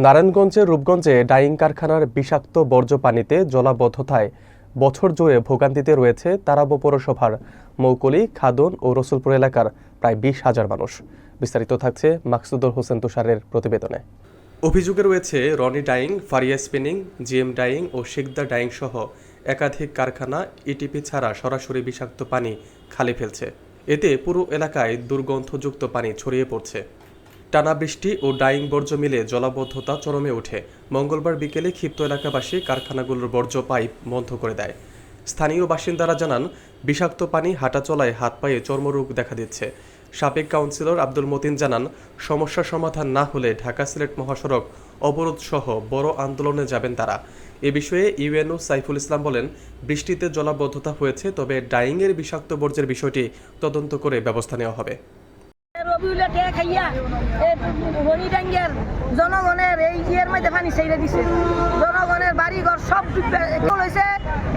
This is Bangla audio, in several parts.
নারায়ণগঞ্জের রূপগঞ্জে ডাইং কারখানার বিষাক্ত বর্জ্য পানিতে জলাবদ্ধতায় বছর জুড়ে ভোগান্তিতে রয়েছে তারাবো পৌরসভার মৌকলি, খাদন ও রসুলপুর এলাকার প্রায় 20,000 মানুষ। বিস্তারিত থাকছে মাকসুদুল হোসেন তুষারের প্রতিবেদনে। অভিযোগে রয়েছে Roni dyeing, Faria spinning, GM dyeing ও শিকদার ডাইং সহ একাধিক কারখানা ইটিপি ছাড়া সরাসরি বিষাক্ত পানি খালি ফেলছে। এতে পুরো এলাকায় দুর্গন্ধযুক্ত পানি ছড়িয়ে পড়ছে। টানা বৃষ্টি ও ডাইং বর্জ্য মিলে জলাবদ্ধতা চরমে ওঠে। মঙ্গলবার বিকেলে ক্ষিপ্ত এলাকাবাসী কারখানাগুলোর বর্জ্য পাইপ বন্ধ করে দেয়। স্থানীয় বাসিন্দারা জানান, বিষাক্ত পানি হাঁটা চলায় হাত পায়ে চর্মরোগ দেখা দিচ্ছে। সাবেক কাউন্সিলর আব্দুল মতিন জানান, সমস্যার সমাধান না হলে ঢাকা-সিলেট মহাসড়ক অবরোধ সহ বড় আন্দোলনে যাবেন তারা। এ বিষয়ে ইউএনও সাইফুল ইসলাম বলেন, বৃষ্টিতে জলাবদ্ধতা হয়েছে, তবে ডাইংয়ের বিষাক্ত বর্জ্যের বিষয়টি তদন্ত করে ব্যবস্থা নেওয়া হবে। জনগণের এই ইয়ের মধ্যে পানি ছেড়ে দিছে, জনগণের বাড়ি ঘর সব হয়েছে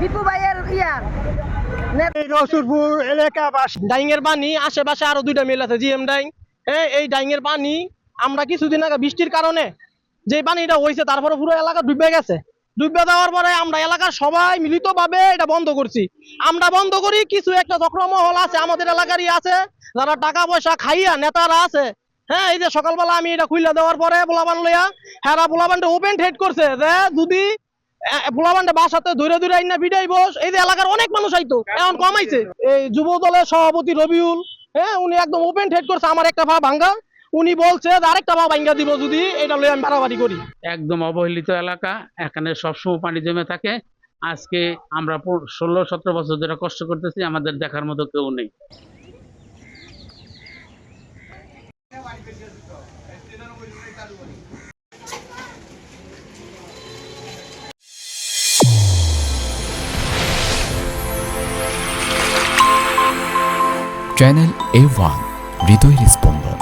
বিপু ভাইয়ের ইয়ার রসুলপুর এলাকা ডাইং এর পানি আশেপাশে আরো 2টা মিল আছে, জিএম ডাইং। এই ডাইং এর পানি আমরা কিছুদিন আগে বৃষ্টির কারণে যে পানিটা হয়েছে তারপরে পুরো এলাকা ডুবে গেছে। ডুবে যাওয়ার পরে আমরা এলাকার সবাই মিলিতভাবে এটা বন্ধ করছি। আমরা বন্ধ করি, কিছু একটা চক্রমহল আছে আমাদের এলাকারই আছে, যারা টাকা পয়সা খাইয়া নেতারা আছে। এই যে সকালবেলা আমি এটা খুলে দেওয়ার পরে পোলাবান লইয়া হেরা পোলাবানটা ওপেন হেড করছে যে যদি পোলাবানটা বাসাতে ধরে ধরে আইনা বিদায় বস। এই যে এলাকার অনেক মানুষ আইতো, এখন কমাইছে। এই যুব দলের সভাপতি রবিউল, উনি একদম ওপেন হেড করছে আমার একটা পা ভাঙ্গা। উনি বলছে আরেকটা পা ভাঙ্গা দিব যদি এটা লইয়া আমি বাড়াবাড়ি করি। একদম অবহেলিত এলাকা, এখানে সবসময় পানি জমে থাকে। আজকে আমরা 16-17 বছর ধরে কষ্ট করতেছি, আমাদের দেখার মতো কেউ নেই। চ্যানেল A1 হৃদয়ের স্পন্দন।